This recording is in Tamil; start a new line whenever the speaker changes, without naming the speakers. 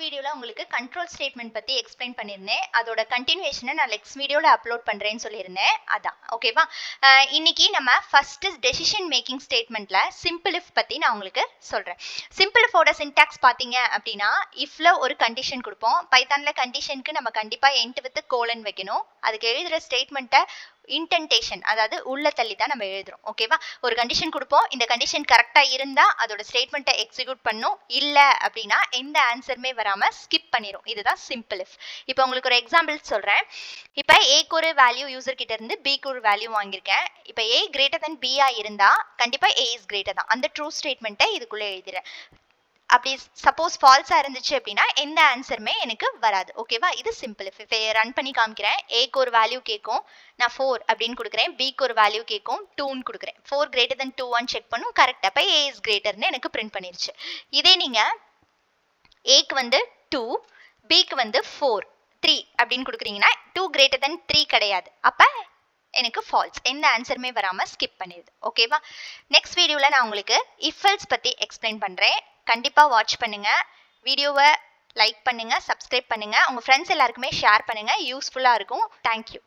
வீடியோல உங்களுக்கு கண்ட்ரோல் ஸ்டேட்மெண்ட் பத்தி எக்ஸ்பிளைன் பண்ணியிருந்தேன். அதோட கண்டினியூவேஷனை நான் நெக்ஸ்ட் வீடியோல அப்லோட் பண்றேன்னு சொல்லியிருந்தேன். அதான் ஓகேவா? இன்னைக்கு நம்ம ஃபர்ஸ்ட் டெசிஷன் மேக்கிங் ஸ்டேட்மெண்ட்ல சிம்பிள் இஃப் பத்தி நான் உங்களுக்கு சொல்றேன். சிம்பிள் இஃபோட சின்டாக்ஸ் பாத்தீங்க அப்படின்னா, இஃப்ல ஒரு கண்டிஷன் கொடுப்போம். பைத்தான்ல கண்டிஷனுக்கு நம்ம கண்டிப்பா எண்ட் வித் கோலன் வைக்கணும். அதுக்கு எழுதுற ஸ்டேட்மெண்ட்டை இன்டென்டேஷன், அதாவது உள்ள தள்ளி தான் நம்ம எழுதுறோம். ஓகேவா? ஒரு கண்டிஷன் கொடுப்போம். இந்த கண்டிஷன் கரெக்டா இருந்தா அதோட ஸ்டேட்மெண்ட்டை எக்ஸிக்யூட் பண்ணும். இல்ல அப்படின்னா எந்த ஆன்சருமே வராம ஸ்கிப் பண்ணிரும். இதுதான் சிம்பிள் இஃப். இப்போ உங்களுக்கு ஒரு எக்ஸாம்பிள் சொல்றேன். இப்போ ஏக்கு ஒரு வேல்யூ யூசர் கிட்ட இருந்து பிக்கு ஒரு வேல்யூ வாங்கியிருக்கேன். இப்போ ஏ கிரேட்டர் தென் பியா இருந்தா கண்டிப்பா ஏ இஸ் கிரேட்டர் தான். அந்த ட்ரூ ஸ்டேட்மெண்ட்டை இதுக்குள்ள எழுதிறேன். அப்படி சப்போஸ் ஃபால்ஸா இருந்துச்சு அப்படின்னா எந்த ஆன்சருமே எனக்கு வராது. ஓகேவா? இது சிம்பிள் இஃப். இப்போ ரன் பண்ணி காமிக்கிறேன். ஏக்கு ஒரு வேல்யூ கேட்கும், நான் 4 அப்படின்னு கொடுக்குறேன். பிக்கு ஒரு வேல்யூ கேட்கும், 2ன்னு கொடுக்குறேன். 4 கிரேட்டர் தென் 2 செக் பண்ணும். கரெக்ட். அப்போ ஏ இஸ் கிரேட்டர்னு எனக்கு பிரிண்ட் பண்ணிருச்சு. இதே நீங்க ஏக்கு வந்து 2, பிக்கு வந்து 4, 3 அப்படின்னு கொடுக்குறீங்கன்னா 2 கிரேட்டர் தென் 3 கிடையாது. அப்ப எனக்கு ஃபால்ஸ். எந்த ஆன்சருமே வராம ஸ்கிப் பண்ணிடுது. ஓகேவா? நெக்ஸ்ட் வீடியோல நான் உங்களுக்கு இஃப் எல்ஸ் பத்தி எக்ஸ்பிளைன் பண்றேன். கண்டிப்பா வாட்ச் பண்ணுங்க. வீடியோவை லைக் பண்ணுங்க, சப்ஸ்கிரைப் பண்ணுங்க, உங்க ஃப்ரெண்ட்ஸ் எல்லாருக்குமே ஷேர் பண்ணுங்க. யூஸ்ஃபுல்லா இருக்கும். தேங்க்யூ.